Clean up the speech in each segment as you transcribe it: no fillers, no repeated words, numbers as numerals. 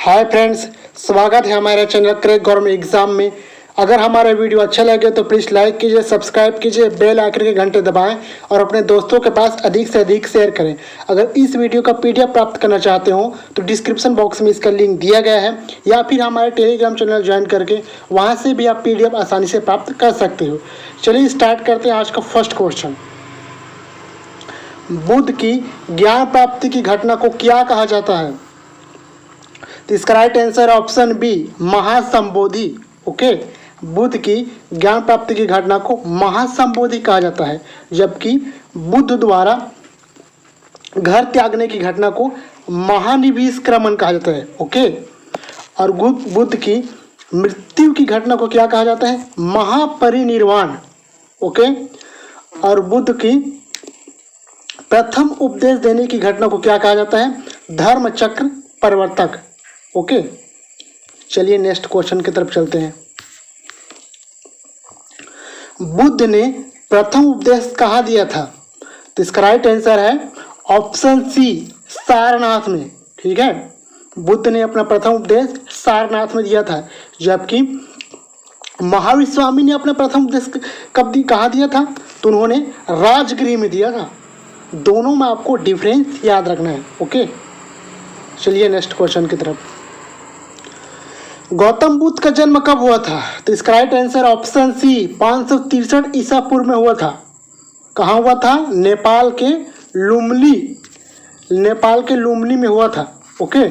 Hi friends, स्वागत है हमारे चैनल क्रैक गवर्नमेंट एग्जाम में। अगर हमारा वीडियो अच्छा लगे तो प्लीज़ लाइक कीजिए, सब्सक्राइब कीजिए, बेल आइकन के घंटे दबाएं और अपने दोस्तों के पास अधिक से अधिक शेयर करें। अगर इस वीडियो का पीडीएफ प्राप्त करना चाहते हो तो डिस्क्रिप्शन बॉक्स में इसका लिंक दिया गया है, या फिर हमारे टेलीग्राम चैनल ज्वाइन करके वहाँ से भी आप पीडीएफ आसानी से प्राप्त कर सकते हो। चलिए स्टार्ट करते हैं आज का फर्स्ट क्वेश्चन। बुद्ध की ज्ञान प्राप्ति की घटना को क्या कहा जाता है? तो इसका right answer option B, Mahasambodhi. Okay, Buddha की ज्ञान प्राप्ति की घटना को महासंबोधि कहा जाता है, जबकि बुद्ध द्वारा घर त्यागने की घटना को महानिविष्क्रमण कहा जाता है। ओके, और बुद्ध की मृत्यु की घटना को क्या कहा जाता है? महापरिनिर्वाण। ओके, और बुद्ध की प्रथम उपदेश देने की घटना को क्या कहा जाता है? धर्म चक्र परिवर्तक। ओके, चलिए नेक्स्ट क्वेश्चन की तरफ चलते हैं। बुद्ध ने प्रथम उपदेश कहाँ दिया था? तो इसका राइट आंसर है ऑप्शन सी, सारनाथ में। ठीक है, बुद्ध ने अपना प्रथम उपदेश सारनाथ में दिया था, जबकि महावीर स्वामी ने अपना प्रथम उपदेश कहाँ दिया था? तो उन्होंने राजगृह में दिया था। दोनों में आपको डिफरेंस याद रखना है। ओके, चलिए नेक्स्ट क्वेश्चन की तरफ। गौतम बुद्ध का जन्म कब हुआ था? तो इसका राइट आंसर ऑप्शन सी, 563 ईसा पूर्व में हुआ था। कहाँ हुआ था? नेपाल के लुम्बिनी में हुआ था। ओके,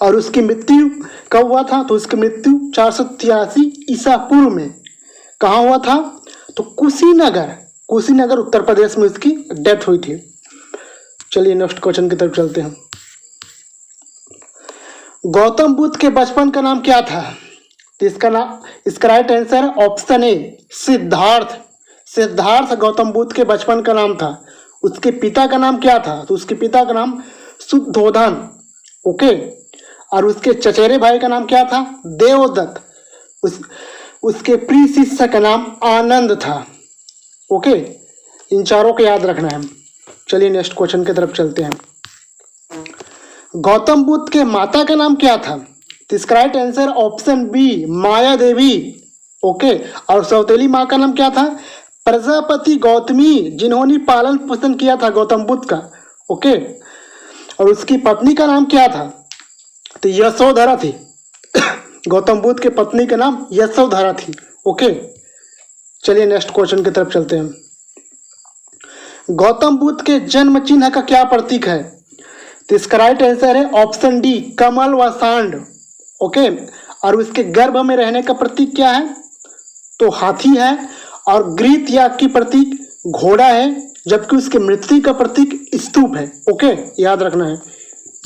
और उसकी मृत्यु कब हुआ था? तो उसकी मृत्यु 483 ईसा पूर्व में। कहाँ हुआ था? तो कुशीनगर उत्तर प्रदेश में उसकी डेथ हुई थी। चलिए नेक्स्ट क्वेश्चन की तरफ चलते हैं। गौतम बुद्ध के बचपन का नाम क्या था? तो इसका right answer option A, Siddharth Gautam Buddha के बचपन का नाम था। उसके पिता का नाम क्या था? तो उसके पिता का नाम शुद्धोधन। ओके, और उसके चचेरे भाई का नाम क्या था? देवदत्त। उसके प्रिय शिष्य का नाम आनंद था। ओके, इन चारों को याद रखना है। चलिए नेक्स्ट क्वेश्चन की तरफ चलते हैं। गौतम बुद्ध के माता का नाम क्या था? तो इसका राइट आंसर ऑप्शन बी, माया देवी। ओके, और सौतेली माँ का नाम क्या था? प्रजापति गौतमी, जिन्होंने पालन पोषण किया था गौतम बुद्ध का। ओके, और उसकी पत्नी का नाम क्या था? तो यशोधरा थी। गौतम बुद्ध के पत्नी का नाम यशोधरा थी। ओके, चलिए नेक्स्ट क्वेश्चन की तरफ चलते हैं। गौतम बुद्ध के जन्म चिन्ह का क्या प्रतीक है? तो इसका राइट आंसर है ऑप्शन डी, कमल व सांड। ओके, और उसके गर्भ में रहने का प्रतीक क्या है? तो हाथी है, और गृह त्याग की प्रतीक घोड़ा है, जबकि उसके मृत्यु का प्रतीक स्तूप है। ओके, याद रखना है।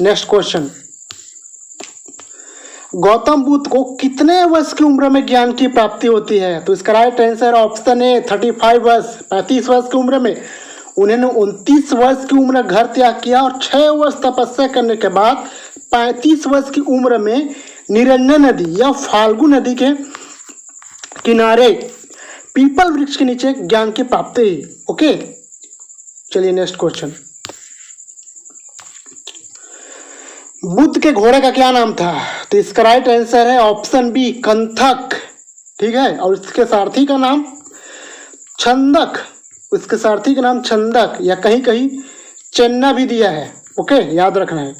Next question. गौतम बुद्ध को कितने वर्ष की उम्र में ज्ञान की प्राप्ति होती है? तो इसका राइट आंसर ऑप्शन ए, 35 वर्ष, 35 वर्ष की उम्र में। उन्होंने 29 वर्ष की उम्र घर त्याग किया और 6 वर्ष तपस्या करने के बाद 35 वर्ष की उम्र में निरंजन नदी या फाल्गु नदी के किनारे पीपल वृक्ष के नीचे ज्ञान की प्राप्ति हुई। ओके, चलिए नेक्स्ट क्वेश्चन। बुद्ध के घोड़े का क्या नाम था? तो इसका राइट आंसर है ऑप्शन बी, कंथक। ठीक है, और इसके सारथी का नाम छंदक। उसके सारथी का नाम छंदक, या कहीं कहीं चन्ना भी दिया है। ओके, याद रखना है।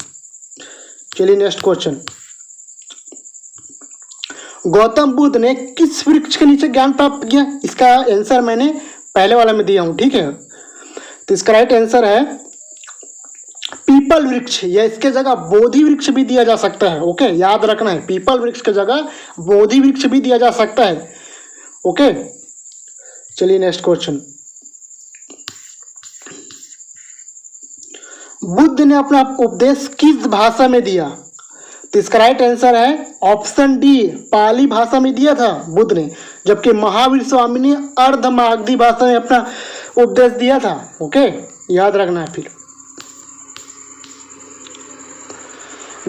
चलिए नेक्स्ट क्वेश्चन। गौतम बुद्ध ने किस वृक्ष के नीचे ज्ञान प्राप्त किया? इसका आंसर मैंने पहले वाला में दिया हूं। ठीक है, तो इसका राइट आंसर है पीपल वृक्ष, या इसके जगह बोधि वृक्ष भी दिया जा सकता है। ओके, याद रखना है, पीपल वृक्ष की जगह बोधि वृक्ष भी दिया जा सकता है। ओके, चलिए नेक्स्ट क्वेश्चन। बुद्ध ने अपना उपदेश किस भाषा में दिया? तो इसका राइट आंसर है ऑप्शन डी, पाली भाषा में दिया था बुद्ध ने, जबकि महावीर स्वामी ने अर्धमागधी भाषा में अपना उपदेश दिया था। ओके, याद रखना है। फिर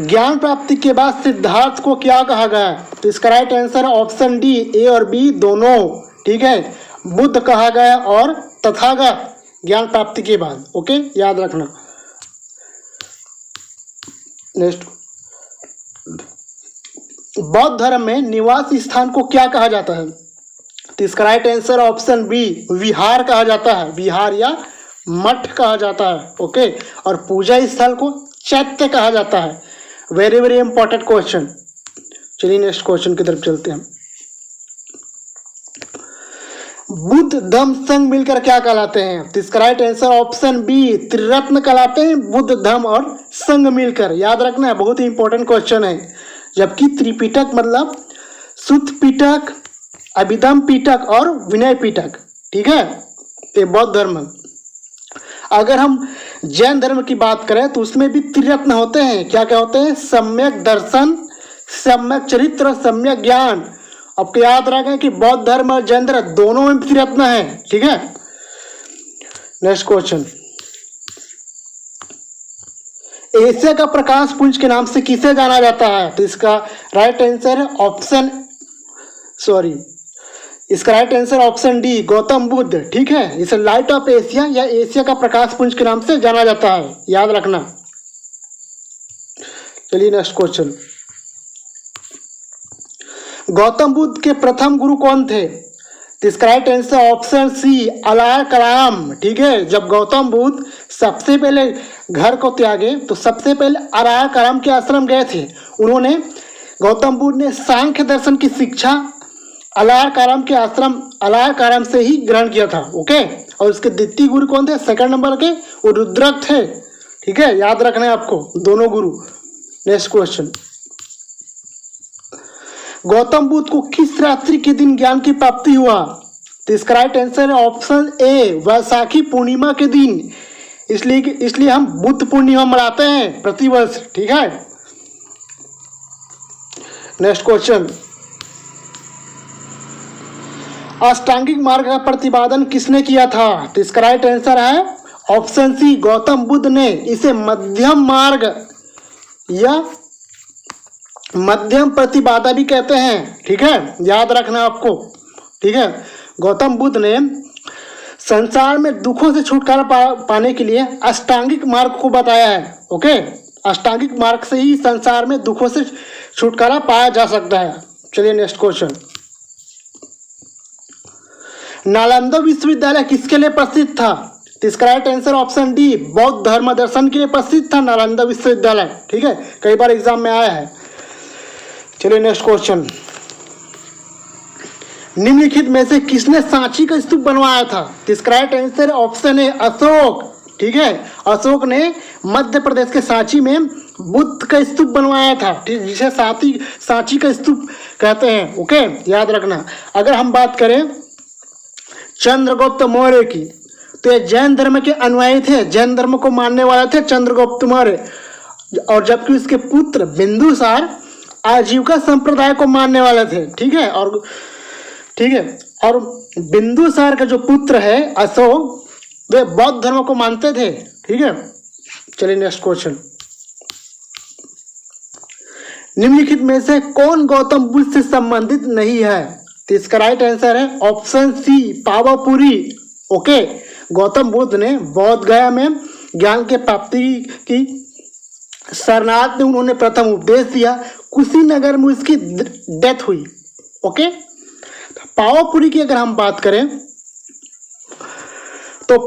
ज्ञान प्राप्ति के बाद सिद्धार्थ को क्या कहा गया? तो इसका राइट आंसर ऑप्शन डी, ए और बी दोनों। ठीक है, बुद्ध कहा गया और तथागत ज्ञान प्राप्ति के बाद। ओके, याद रखना। नेक्स्ट, बौद्ध धर्म में निवास स्थान को क्या कहा जाता है? तो इसका राइट आंसर ऑप्शन बी विहार कहा जाता है, विहार या मठ कहा जाता है। ओके, और पूजा स्थल को चैत्य कहा जाता है। Very very important question. चलिए नेक्स्ट क्वेश्चन की तरफ चलते हैं। बुद्ध धम्म संघ मिलकर क्या कहलाते हैं? तो इसका राइट आंसर ऑप्शन बी त्रिरत्न कहलाते हैं, बुद्ध धम्म और संघ मिलकर। याद रखना है, बहुत ही इंपॉर्टेंट क्वेश्चन है। जबकि त्रिपिटक मतलब सुत्त पिटक, अभिधम्म पिटक और विनय पिटक, ठीक है, ये बौद्ध धर्म। अगर हम जैन धर्म की बात करें तो उसमें भी त्रिरत्न होते हैं। क्या क्या होते हैं? सम्यक दर्शन, सम्यक चरित्र, सम्यक ज्ञान। आपको याद रखें कि बौद्ध धर्म और जैन धर्म दोनों में त्रिरत्न है, ठीक है। नेक्स्ट क्वेश्चन, एशिया का प्रकाश पुंज के नाम से किसे जाना जाता है? तो इसका राइट आंसर है ऑप्शन इसका right answer option D Gautam Buddha, ठीक है। इसे लाइट ऑफ एशिया या एशिया का प्रकाश पुंज के नाम से जाना जाता है, याद रखना। चलिए नेक्स्ट क्वेश्चन, गौतम बुद्ध के प्रथम गुरु कौन थे? तो इसका राइट आंसर ऑप्शन सी अलार कलाम, ठीक है। जब गौतम बुद्ध सबसे पहले घर को त्यागे तो सबसे पहले अलार कलाम के आश्रम गए थे। उन्होंने गौतम बुद्ध ने सांख्य दर्शन की शिक्षा अलार कलाम के आश्रम अलार कलाम से ही ग्रहण किया था। ओके, और उसके द्वितीय गुरु कौन थे? सेकंड नंबर के वो रुद्रक थे, ठीक है। याद रखना है आपको दोनों गुरु। नेक्स्ट क्वेश्चन, गौतम बुद्ध को किस रात्रि के दिन ज्ञान की प्राप्ति हुआ? तो इसका राइट आंसर है ऑप्शन ए वैशाखी पूर्णिमा के दिन। इसलिए हम बुद्ध पूर्णिमा मनाते हैं प्रतिवर्ष, ठीक है। नेक्स्ट क्वेश्चन, अष्टांगिक मार्ग का प्रतिपादन किसने किया था? तो इसका राइट आंसर है ऑप्शन सी गौतम बुद्ध ने। इसे मध्यम मार्ग या मध्यम प्रतिबाधा भी कहते हैं, ठीक है। याद रखना आपको, ठीक है। गौतम बुद्ध ने संसार में दुखों से छुटकारा पाने के लिए अष्टांगिक मार्ग को बताया है। ओके, अष्टांगिक मार्ग से ही संसार में दुखों से छुटकारा पाया जा सकता है। चलिए नेक्स्ट क्वेश्चन, नालंदा विश्वविद्यालय किसके लिए प्रसिद्ध था? तो इसका राइट आंसर ऑप्शन डी बौद्ध धर्म दर्शन के लिए प्रसिद्ध था नालंदा विश्वविद्यालय, ठीक है। कई बार एग्जाम में आया है। चलिए नेक्स्ट क्वेश्चन, निम्नलिखित में से किसने सांची का स्तूप बनवाया था? तो इसका राइट आंसर ऑप्शन है अशोक, ठीक है। अशोक ने मध्य प्रदेश के सांची में बुद्ध का स्तूप बनवाया था, ठीक, जिसे सांची का स्तूप कहते हैं। ओके, याद रखना। अगर हम बात करें चंद्रगुप्त मौर्य की, तो ये जैन धर्म के अनुयायी थे, जैन धर्म को मानने वाले थे चंद्रगुप्त मौर्य। और जबकि उसके पुत्र बिंदुसार आजीविका संप्रदाय को मानने वाले थे, ठीक है। और बिंदुसार का जो पुत्र है अशोक, वे बौद्ध धर्म को मानते थे, ठीक है। चलिए नेक्स्ट क्वेश्चन, निम्नलिखित में से कौन गौतम बुद्ध से संबंधित नहीं है? तो इसका राइट आंसर है option C Pawapuri. Okay, Gautam Buddha ने बोध गया में ज्ञान के प्राप्ति की सरनाथ में उन्होंने प्रथम उपदेश दिया। कुशीनगर में उसकी डेथ हुई। ओके, पावापुरी की अगर हम बात करें तो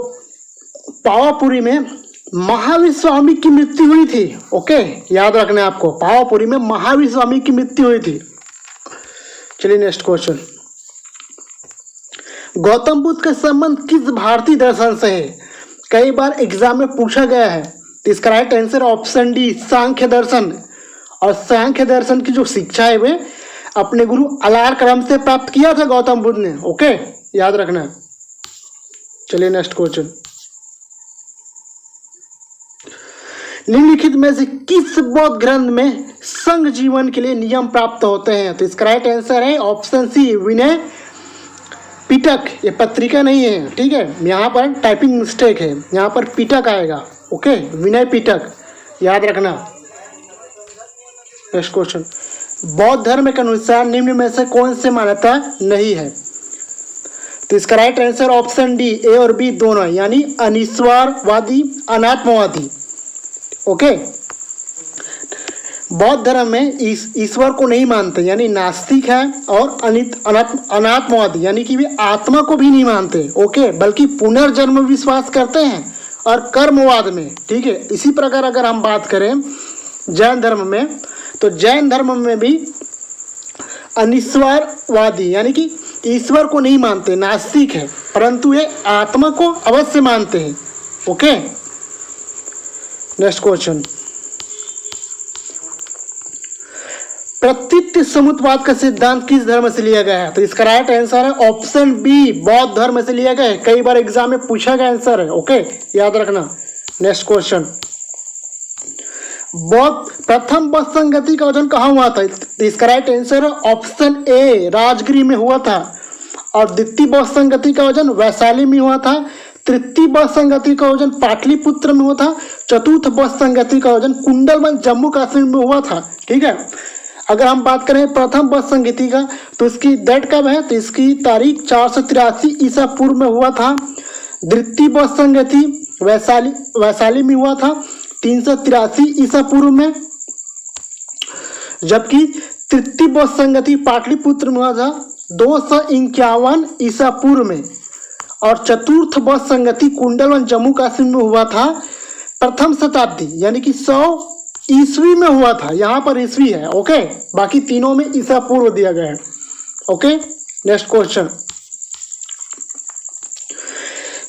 पावापुरी में महावीर स्वामी की मृत्यु हुई थी। ओके, याद रखना है आपको, पावापुरी में महावीर स्वामी की मृत्यु हुई थी। चलिए नेक्स्ट क्वेश्चन, गौतम बुद्ध का संबंध किस भारतीय दर्शन से है? कई बार एग्जाम में पूछा गया है। तो इसका राइट आंसर ऑप्शन डी सांख्य दर्शन। और सांख्य दर्शन की जो शिक्षा है वे अपने गुरु अलार कलाम से प्राप्त किया था गौतम बुद्ध ने। ओके, याद रखना है। चलिए नेक्स्ट क्वेश्चन, निम्नलिखित में से किस बौद्ध ग्रंथ में संघ जीवन के लिए नियम प्राप्त होते हैं? तो इसका राइट आंसर है ऑप्शन सी विनय पिटक। ये पत्रिका नहीं है, ठीक है, यहाँ पर टाइपिंग मिस्टेक है, यहाँ पर पिटक आएगा। ओके, विनय पिटक, याद रखना। नेक्स्ट क्वेश्चन, बौद्ध धर्म के अनुसार निम्न में से कौन से मान्यता नहीं है? तो इसका right answer option D A और बी दोनों, यानी अनिश्वरवादी, अनात्मवादी। ओके, बौद्ध धर्म में ईश्वर को नहीं मानते, यानी नास्तिक है, और अनात्मवादी यानी कि वे आत्मा को भी नहीं मानते, ओके, बल्कि पुनर्जन्म विश्वास करते हैं और कर्मवाद में, ठीक है। इसी प्रकार अगर हम बात करें जैन धर्म में, तो जैन धर्म में भी अनिश्वरवादी यानी कि ईश्वर को नहीं मानते, नास्तिक है, परंतु ये आत्मा को अवश्य मानते हैं, ओके। नेक्स्ट क्वेश्चन, प्रतीत समुद्रवाद का सिद्धांत किस धर्म से लिया गया है? तो इसका राइट आंसर है ऑप्शन बी, बौद्ध धर्म से लिया गया है। कई बार एग्जाम में पूछा गया आंसर है, ओके, याद रखना। नेक्स्ट क्वेश्चन, बौद्ध प्रथम बौद्ध संगति का आयोजन कहाँ हुआ था? तो इसका राइट आंसर है ऑप्शन ए, राजगिरी में हुआ था। और द्वितीय बौद्ध संगति का आयोजन वैशाली में हुआ था। तृतीय बौद्ध संगति का आयोजन पाटलिपुत्र में हुआ था। चतुर्थ बौद्ध संगति का आयोजन कुंडलवन जम्मू कश्मीर में हुआ था, ठीक है। अगर हम बात करें प्रथम बौद्ध संगति का, तो इसकी डेट कब है? तो इसकी तारीख 483 ईसा पूर्व में हुआ था। द्वितीय बौद्ध संगति वैशाली में हुआ था 383 ईसा पूर्व में, जबकि तृतीय बौद्ध संगति पाटलिपुत्र में हुआ था 251 ईसा पूर्व में। और चतुर्थ बौद्ध संगति कुंडलवन जम्मू कश्मीर में हुआ था प्रथम शताब्दी यानी कि 100 ईस्वी में हुआ था। यहाँ पर ईस्वी है, ओके, बाकी तीनों में ईसा पूर्व दिया गया है, ओके। नेक्स्ट क्वेश्चन,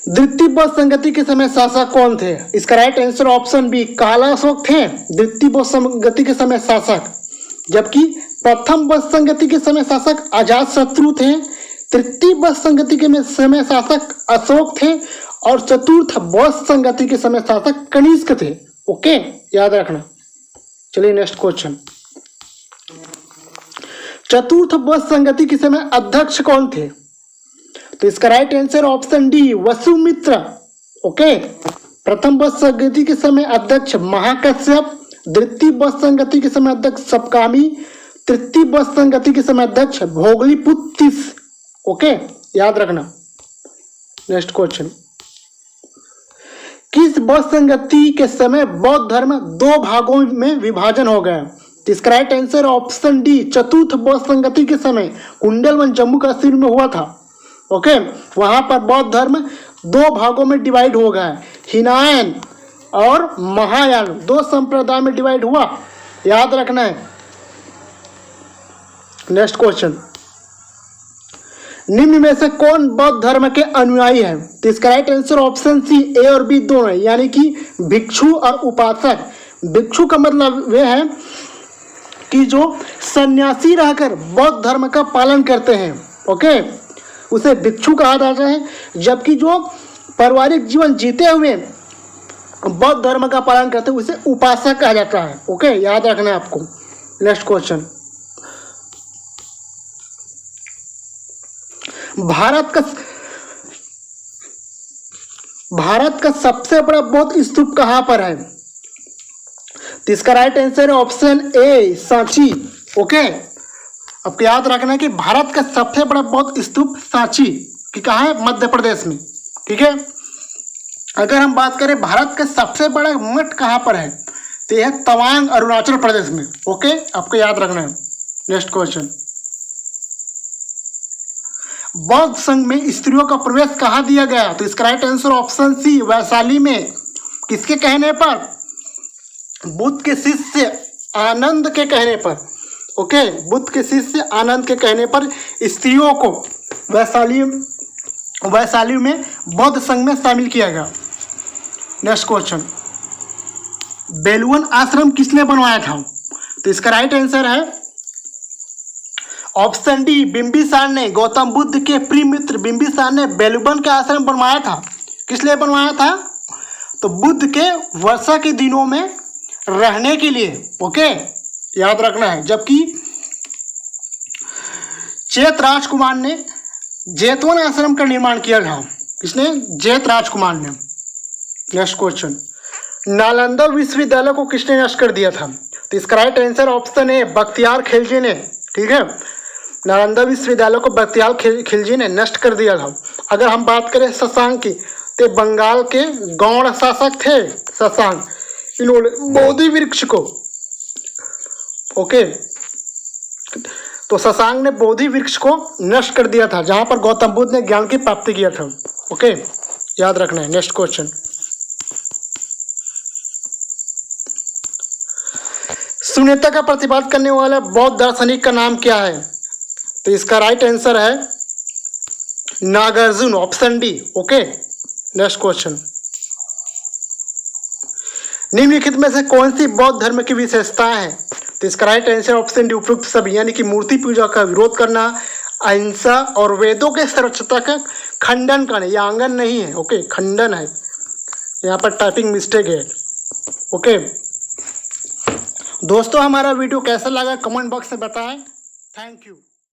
द्वितीय बौद्ध संगति के समय शासक कौन थे? इसका राइट आंसर ऑप्शन बी, काला अशोक थे द्वितीय बौद्ध संगति के समय शासक, जबकि प्रथम बौद्ध संगति के समय शासक अजातशत्रु थे। तृतीय बौद्ध संगति के समय शासक अशोक थे और चतुर्थ बौद्ध संगति के समय शासक कनिष्क थे, ओके, याद रखना। चलिए नेक्स्ट क्वेश्चन, चतुर्थ बौद्ध संगति के समय अध्यक्ष कौन थे? तो इसका right answer option D, Vasumitra, okay. प्रथम बौद्ध संगति के समय अध्यक्ष महाकश्यप, द्वितीय बौद्ध संगति के समय अध्यक्ष सपकामी, तृतीय बौद्ध संगति के समय अध्यक्ष भोगलीपुत्तिस, ओके, याद रखना। नेक्स्ट क्वेश्चन, किस बौद्ध संगति के समय बौद्ध धर्म 2 भागों में विभाजन हो गया? इसका राइट आंसर ऑप्शन डी, चतुर्थ बौद्ध संगति के समय कुंडलवन जम्मू कश्मीर में हुआ था, ओके। वहां पर बौद्ध धर्म 2 भागों में डिवाइड हो गया, हीनयान और महायान, 2 संप्रदाय में डिवाइड हुआ, याद रखना है। नेक्स्ट क्वेश्चन, निम्न में से कौन बौद्ध धर्म के अनुयायी है? तो इसका राइट आंसर ऑप्शन सी, ए और बी दोनों है, यानी कि भिक्षु और उपासक। भिक्षु का मतलब वे हैं कि जो सन्यासी रहकर बौद्ध धर्म का पालन करते हैं, ओके, उसे भिक्षु कहा जाता है। जबकि जो पारिवारिक जीवन जीते हुए बौद्ध धर्म का पालन करते हैं उसे उपासक कहा जाता है, ओके, याद रखना है आपको। नेक्स्ट क्वेश्चन, भारत का सबसे बड़ा बौद्ध स्तूप कहां पर है? तो इसका राइट आंसर है ऑप्शन ए, सांची, ओके। आपको याद रखना है कि भारत का सबसे बड़ा बौद्ध स्तूप सांची की कहाँ है? मध्य प्रदेश में, ठीक है। अगर हम बात करें भारत का सबसे बड़ा मठ कहाँ पर है, तो यह तवांग, अरुणाचल प्रदेश में, ओके, आपको याद रखना है। नेक्स्ट क्वेश्चन, बौद्ध संघ में स्त्रियों का प्रवेश कहाँ दिया गया? तो इसका right answer option C, Vaishali में। किसके कहने पर? बुद्ध के शिष्य आनंद के कहने पर, ओके, बुद्ध के शिष्य आनंद के कहने पर स्त्रियों को वैशाली में बौद्ध संघ में शामिल किया गया। नेक्स्ट क्वेश्चन, बेलवन आश्रम किसने बनवाया था? तो इसका राइट आंसर है ऑप्शन डी, बिंबिसार ने। गौतम बुद्ध के प्रिय मित्र बिंबिसार ने बेलवन का आश्रम बनवाया था। किस लिए बनवाया था? तो बुद्ध के वर्षा के दिनों में रहने के लिए, ओके, याद रखना है। जबकि चेत राजकुमार ने जेतवन आश्रम का निर्माण किया था। किसने? जेत राजकुमार ने। नेक्स्ट क्वेश्चन, नालंदा विश्वविद्यालय को किसने नष्ट कर दिया था? तो इसका राइट आंसर ऑप्शन है बख्तियार खिलजी ने, ठीक है। नालंदा विश्वविद्यालय को बख्तियार खिलजी ने नष्ट कर दिया था। अगर हम बात करें शशांक की, तो बंगाल के गौड़ शासक थे शशांक। इन्होंने बोधि वृक्ष को ओके, तो शशांक ने बोधि वृक्ष को नष्ट कर दिया था जहां पर गौतम बुद्ध ने ज्ञान की प्राप्ति किया था। ओके, याद रखना है। नेक्स्ट क्वेश्चन, शून्यता का प्रतिपादन करने वाले बौद्ध दार्शनिक का नाम क्या है? तो इसका राइट आंसर है Nagarjuna, option D. Okay, next question, निम्नलिखित में से कौन सी बौद्ध धर्म की विशेषताएं हैं? तो इसका राइट आंसर ऑप्शन डी, उपयुक्त सभी, यानी कि मूर्ति पूजा का विरोध करना, अहिंसा और वेदों के सर्वोच्चता का खंडन करना। यह आंगन नहीं है, ओके, खंडन है, यहाँ पर टाइपिंग मिस्टेक है। ओके दोस्तों, हमारा वीडियो कैसा लगा कमेंट बॉक्स में बताएं। Thank you.